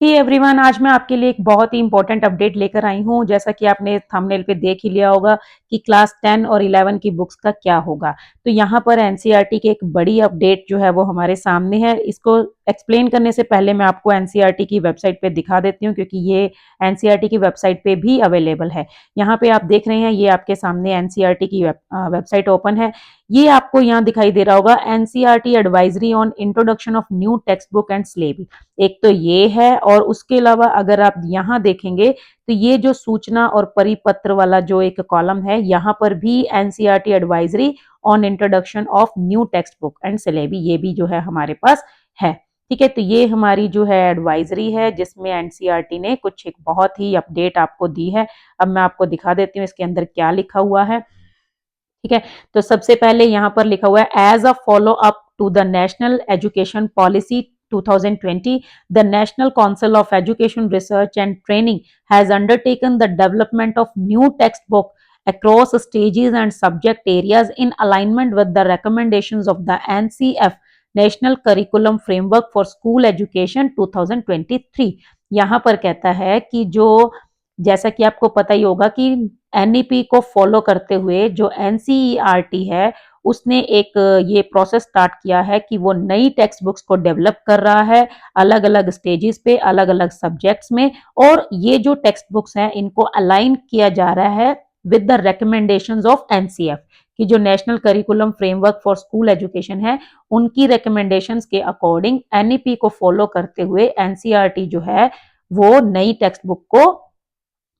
Hey everyone, आज मैं आपके लिए एक बहुत ही इंपॉर्टेंट अपडेट लेकर आई हूँ। जैसा कि आपने थंबनेल पे देख ही लिया होगा कि क्लास 10 और 11 की बुक्स का क्या होगा। तो यहाँ पर एनसीईआरटी की एक बड़ी अपडेट जो है वो हमारे सामने है। इसको एक्सप्लेन करने से पहले मैं आपको एनसीईआरटी की वेबसाइट पे दिखा देती हूँ, क्योंकि ये एनसीईआरटी की वेबसाइट पे भी अवेलेबल है। यहाँ पे आप देख रहे हैं, ये आपके सामने एनसीईआरटी की वेबसाइट ओपन है। ये आपको यहाँ दिखाई दे रहा होगा, NCERT advisory on introduction of new text book and syllabus. एक तो ये है, और उसके अलावा अगर आप यहाँ देखेंगे तो ये जो सूचना और परिपत्र वाला जो एक कॉलम है, यहाँ पर भी NCERT advisory on introduction of new text book and syllabus, ये भी जो है हमारे पास है। ठीक है, तो ये हमारी जो है एडवाइजरी है, जिसमें एनसीईआरटी ने कुछ एक बहुत ही अपडेट आपको दी है। अब मैं आपको दिखा देती हूँ इसके अंदर क्या लिखा हुआ है। ठीक है, तो सबसे पहले यहाँ पर लिखा हुआ है, as a follow up to the National Education Policy 2020, the National Council of Education Research and Training has undertaken the development of new textbook across stages and subject areas in alignment with the recommendations of the NCF National Curriculum Framework for School Education 2023। यहाँ पर कहता है कि जो, जैसा कि आपको पता ही होगा कि एनईपी को फॉलो करते हुए जो एनसीईआरटी है, उसने एक ये प्रोसेस स्टार्ट किया है कि वो नई टेक्स्ट बुक्स को डेवलप कर रहा है अलग अलग स्टेजेस पे, अलग अलग सब्जेक्ट्स में। और ये जो टेक्स्ट बुक्स हैं, इनको अलाइन किया जा रहा है with the recommendations of NCF, कि जो national curriculum framework for school education है, उनकी रिकमेंडेशंस के अकॉर्डिंग एनईपी को फॉलो करते हुए एनसीईआरटी जो है वो नई टेक्स्ट बुक को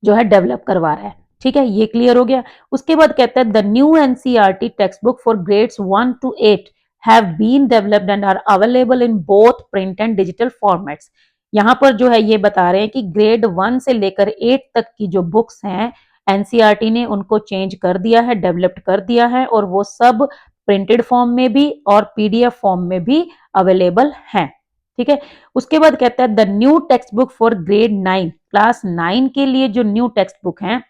जो है डेवलप करवा रहा है। ठीक है, ये क्लियर हो गया। उसके बाद कहता है, the new NCERT text book for grades 1 to 8 have been developed and are available in both print and digital formats. यहाँ पर जो है ये बता रहे हैं कि ग्रेड 1 से लेकर 8 तक की जो बुक्स हैं, एनसीईआरटी ने उनको चेंज कर दिया है, डेवलप्ड कर दिया है, और वो सब प्रिंटेड फॉर्म में भी और पीडीएफ फॉर्म में भी अवेलेबल हैं। ठीक है, उसके बाद कहता है, the new text book for grade 9, class 9 के लिए जो न्यू टेक्स्ट बुक हैं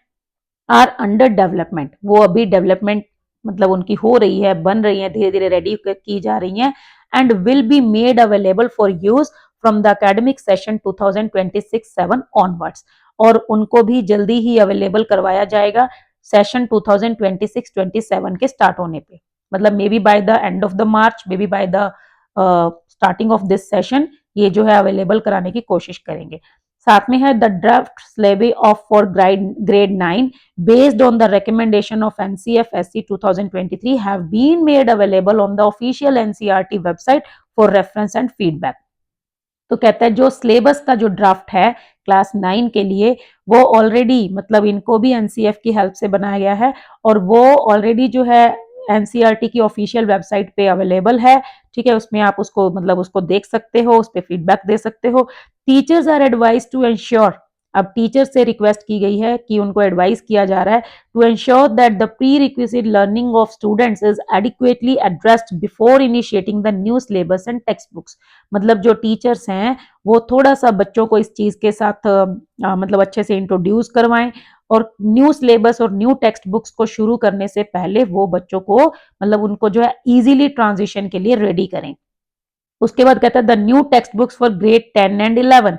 आर अंडर डेवलपमेंट, वो अभी डेवलपमेंट मतलब उनकी हो रही है, बन रही है, धीरे धीरे रेडी की जा रही है, and will be made available for use from the academic session 2026-7 onwards. और उनको भी जल्दी ही अवेलेबल करवाया जाएगा सेशन 2026-27 के स्टार्ट होने पे, मतलब may be by the end of the March, may be by the starting of this session, ये जो है अवेलेबल कराने की कोशिश करेंगे। साथ में है, the draft syllabus of for grade 9 based on the recommendation of NCF-SC 2023 have been made available on the official NCERT website for reference and feedback। तो कहता है जो सिलेबस का जो ड्राफ्ट है क्लास 9 के लिए, वो ऑलरेडी मतलब इनको भी एनसीएफ की हेल्प से बनाया गया है, और वो ऑलरेडी जो है एनसीईआरटी की ऑफिशियल वेबसाइट पे अवेलेबल है। ठीक है, उसमें आप उसको मतलब उसको देख सकते हो, उस पर फीडबैक दे सकते हो। Teachers are advise to ensure, अब टीचर से रिक्वेस्ट की गई है कि उनको एडवाइस किया जा रहा है to ensure that the prerequisite learning of students is adequately addressed before initiating the new syllabus and text books. मतलब जो टीचर्स हैं वो थोड़ा सा बच्चों को इस चीज के साथ मतलब अच्छे से इंट्रोड्यूस करवाएं, और न्यू सिलेबस और न्यू टेक्स्ट बुक्स को शुरू करने से पहले वो बच्चों को मतलब उनको जो है इजीली ट्रांजिशन के लिए रेडी करें। उसके बाद कहता है, the new text books for grade 10 and 11,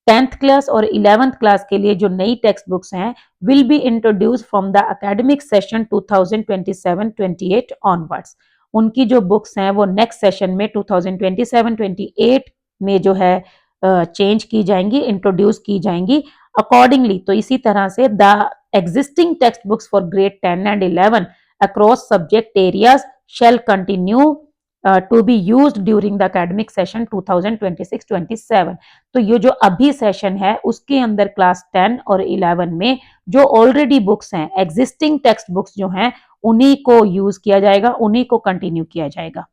10th class और 11th क्लास के लिए जो नई टेक्स्ट बुक्स हैं will be introduce from the academic session 2027-28 onwards. उनकी जो बुक्स हैं वो नेक्स्ट सेशन में 2027-28 में जो है चेंज की जाएंगी, इंट्रोड्यूस की जाएंगी अकॉर्डिंगली। तो इसी तरह से the existing text books for grade 10 and 11 across subject areas shall continue to be used during the academic session 2026-27। तो ये जो अभी सेशन है उसके अंदर क्लास 10 और 11 में जो ऑलरेडी बुक्स हैं, एग्जिस्टिंग टेक्स्ट बुक्स जो हैं, उन्हीं को यूज किया जाएगा, उन्हीं को कंटिन्यू किया जाएगा।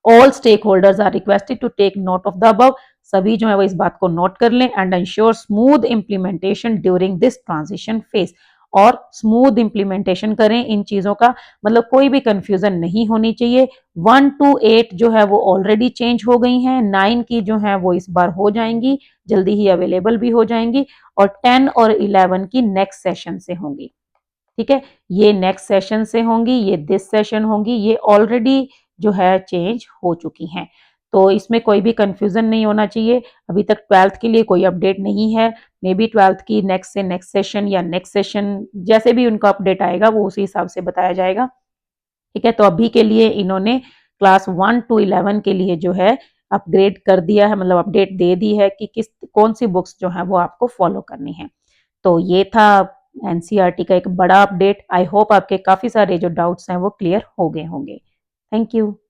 All stakeholders are requested to take note of the above, सभी जो है वो इस बात को नोट कर लें, and ensure smooth implementation during this transition phase, और स्मूथ इंप्लीमेंटेशन करें इन चीजों का, मतलब कोई भी कंफ्यूजन नहीं होनी चाहिए। 1 to 8 जो है वो ऑलरेडी चेंज हो गई हैं, 9 की जो है वो इस बार हो जाएंगी, जल्दी ही अवेलेबल भी हो जाएंगी, और 10 और 11 की नेक्स्ट सेशन से होंगी। ठीक है, ये नेक्स्ट सेशन से होंगी, ये दिस सेशन होंगी, ये ऑलरेडी जो है चेंज हो चुकी हैं। तो इसमें कोई भी कंफ्यूजन नहीं होना चाहिए। अभी तक 12th के लिए कोई अपडेट नहीं है। मे बी 12th की नेक्स्ट से नेक्स्ट सेशन या नेक्स्ट सेशन जैसे भी उनका अपडेट आएगा वो उसी हिसाब से बताया जाएगा। ठीक है, तो अभी के लिए इन्होंने क्लास 1 टू 11 के लिए जो है अपग्रेड कर दिया है, मतलब अपडेट दे दी है कि किस कौन सी बुक्स जो है वो आपको फॉलो करनी है। तो ये था एनसीईआरटी का एक बड़ा अपडेट। आई होप आपके काफी सारे जो डाउट्स हैं वो क्लियर हो गए होंगे। Thank you.